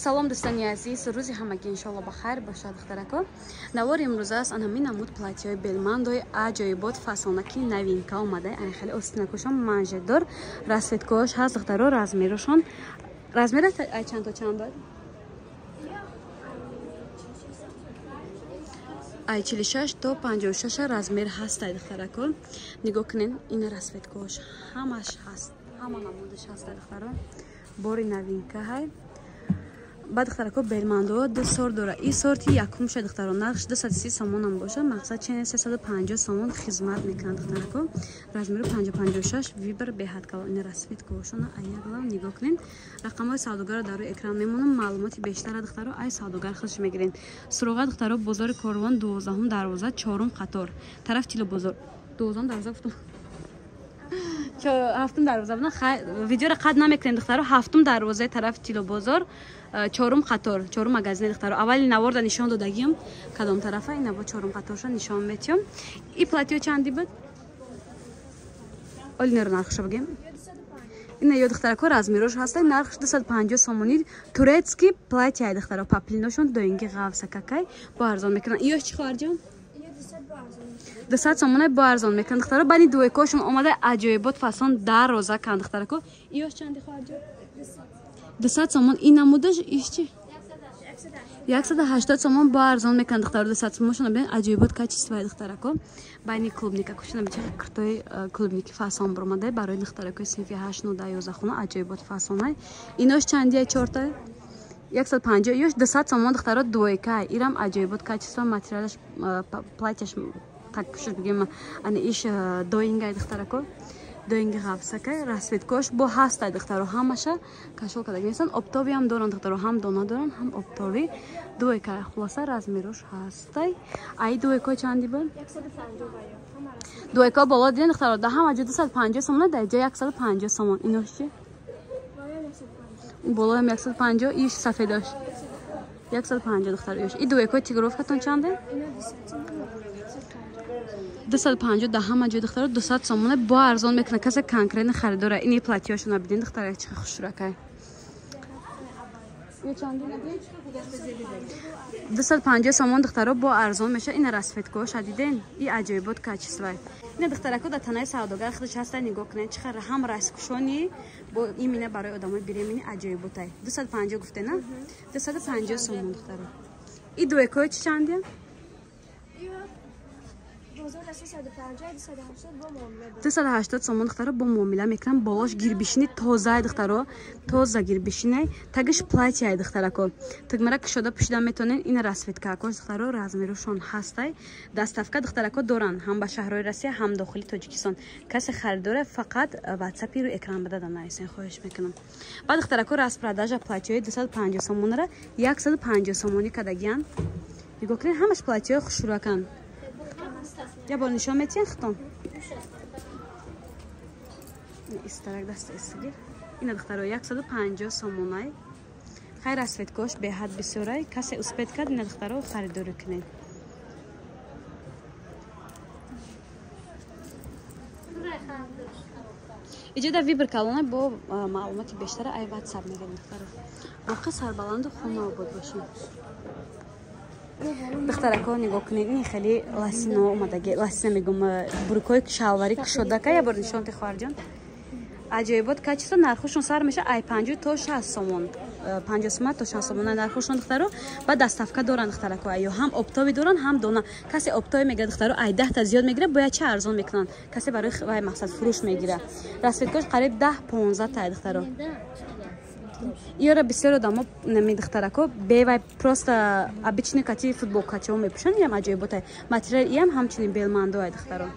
салом дӯстони азиз, рӯзи ҳамагӣ иншоалло ба хайр бошад. духтарако, навори имрӯз аст ана ми намуд платьёи белмандои аҷоибот фасонаки новинка омада. ана хеле остинакушон манжедор расветкош ҳаст. духтаро размерушон размера ай чанд то чанд дор? ай 46 то 56 размер ҳастай. духтарако, нигоҳ кунед, ина расветкош ҳамаш ҳаст, ҳама намудаш ҳастай. духтаро, бори новинка ҳай. بعد دخترکو بیلماندو دو سور داره. این سورتی یکم شد دخترو نقش 230 سومون هم باشه. مقصد چه 350 سومون خدمت میکنه دخترکو. رزمیرو 56 ویبر به حد کلا این رسمیت کوشونه. ایاگلا نگاه کنین. رقمای سوداگر در روی اکران میمونم. معلوماتی بیشتر دخترو ای سوداگر خودش میگیرین. سراغ دخترو بازار کاروان 12 دروازه 4 قطار. طرف تیلو بازار 12 دروازه گفتم. هفتم دروازه بودن ویدیو را قد نمیکنین دخترو. هفتم دروازه طرف تیلو بازار 4 قطار 4 مغازین دخترو. اولی نوارد نشان دادگیم کدام طرفه. اینا با 4 قطارش نشان میتیم. این پلاتیو چندی بود؟ اولی نرو نرخش بگیم. اینا یه دخترکو رزمیروش هسته. نرخش 250 سومونی. تورецкий پلاتیای دخترو. پاپلینوشون دوینگی قوسه ککای با ارزان میکنن. ایوش چی خواهر جان؟ 200 سومونه با ارزان میکنن دخترو. بانی دویکاشون اومده عجایبات فصل در روزه کند دخترکو. ایوش چندی خواهر جان؟ 200 سومون. این نمودش ایش چی؟ 180 سومون با ارزان میکنن دخترو. 200 سومونشون ببین عجایبات کچیستوی دخترکو. بانی کلوبنیکا کوشن بیچاره کرتای کلوبنیکی فصل برآمده برای دخترکو صنف 8 9 10 11 خونه عجایبات فصلای. ایناش چندیه 4 تا 150 یوش 200 سومون دخترو دویکای. اینم عجایبات کچیستو ماتریالش پلاتش так кушиш бигем ана иш доингай духтарако доинги гавсакай расветкош бо ҳастай духтаро ҳамаша кашол кардаг несан. обтоби ҳам доран духтаро, ҳам дона доран, ҳам обтоби. дуекай хулоса размерош ҳастай. ай дуекой чанди буд? 150. дуекой боло диден духтаро да ҳама ҷо 250 сомон да ҷо 150 сомон. инош чи? боло ҳам 150. иш сафедош 150 духтаро иш. и дуекой тигровкатон чанде? 250 да ҳама ҷо духтаро 200 сомоне бо арзон мекунад. касе конкретно харидора. ини платьёшона бидин духтаро як чиха хушракай. 250 сомон духтаро бо арзон меша. ина расветкош диден. и аҷоибот качисвай. ина духтарако да танаи савдогар худаш ҳастай. нигоҳ кунед чиха ҳам раскушони бо имина барои одамои биремини аҷоиботай. 250 гуфтена? 250 сомон духтаро. и дуекои чи чандия? 280 сомон духтаро бо муомила мекунам. болош гирбишини тозаи духтаро. тоза гирбишинай. тагиш платьяи духтарако. тагмара кушода пушида метонен. ина расветкакош духтаро размерушон ҳастай. доставка духтарако доран ҳам ба шаҳрои Россия ҳам дохили Тоҷикистон. касе харидора фақат ватсапи рӯи экран бада данависен хоҳиш мекунам. баъд духтарако распродажа платьёи 250 сомонара 150 сомонӣ кадагиян. нигоҳ кунед ҳамаш платьёи хушрӯакан. Я бор нишон метиен хитон. истарак даст эсгир. ина духтаро 150 сомонай. хайр расветкош беҳад бисёрай. касе успед кард ина духтаро харидорӣ кунед. иҷода вибр калона бо маълумоти бештара ай ватсап мегирем духтаро. воқеъ сарбаланду хунообод бошем. духтарако нигоҳ кунед. ин хеле ласино омадаги ласина мегум бурукои шалвари кушодака. я бор нишонте хоҳарҷон. аҷоибот качиса нархушон сар меша ай 50 то 60 сомон. 50 сомон то 60 сомон нархушон духтаро. ба доставка доран духтарако. аё ҳам обтоби доран ҳам дона. касе обтоби мегира духтаро ай 10 та зиёд мегира бояд ча арзон мекунан. касе барои вай мақсад фурӯш мегира. расветкош қариб 10 15 та духтаро. Иёра бисёр одамо намедухтарако бевай просто обычный кати футбол качо мепушан ям аҷоиботай материал иам ҳамчунин белмандоай духтаро